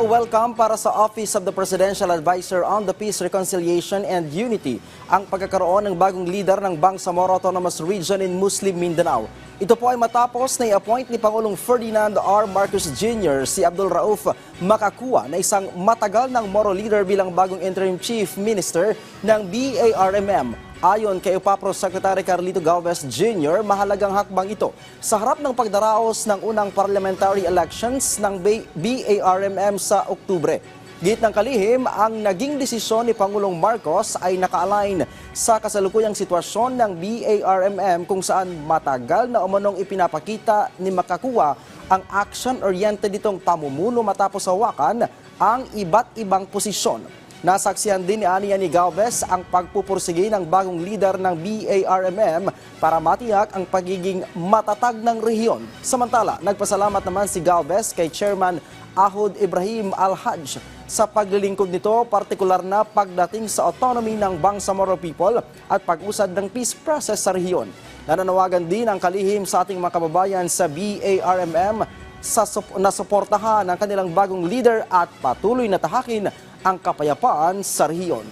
welcome para sa Office of the Presidential Advisor on the Peace, Reconciliation and Unity ang pagkakaroon ng bagong leader ng Bangsamoro Autonomous Region in Muslim Mindanao. Ito po ay matapos na i-appoint ni Pangulong Ferdinand R. Marcos Jr. si Abdul Rauf Makakua na isang matagal ng Moro leader bilang bagong interim chief minister ng BARMM. Ayon kay UPAPRO Secretary Carlito Galvez Jr., mahalagang hakbang ito sa harap ng pagdaraos ng unang parliamentary elections ng BARMM sa Oktubre. Git ng kalihim, ang naging desisyon ni Pangulong Marcos ay naka-align sa kasalukuyang sitwasyon ng BARMM kung saan matagal na umanong ipinapakita ni Makakua ang action-oriented nitong pamumuno matapos hawakan ang iba't ibang posisyon. Nasaksihan din ni Galvez ang pagpupursige ng bagong leader ng BARMM para matiyak ang pagiging matatag ng rehiyon. Samantala, nagpasalamat naman si Galvez kay Chairman Ahud Ibrahim Al-Hajj sa paglilingkod nito, partikular na pagdating sa autonomy ng Bangsamoro people at pag-usad ng peace process sa rehiyon. Nananawagan din ang kalihim sa ating mga kababayan sa BARMM na suportahan ang kanilang bagong leader at patuloy na tahakin ang kapayapaan sa rehiyon.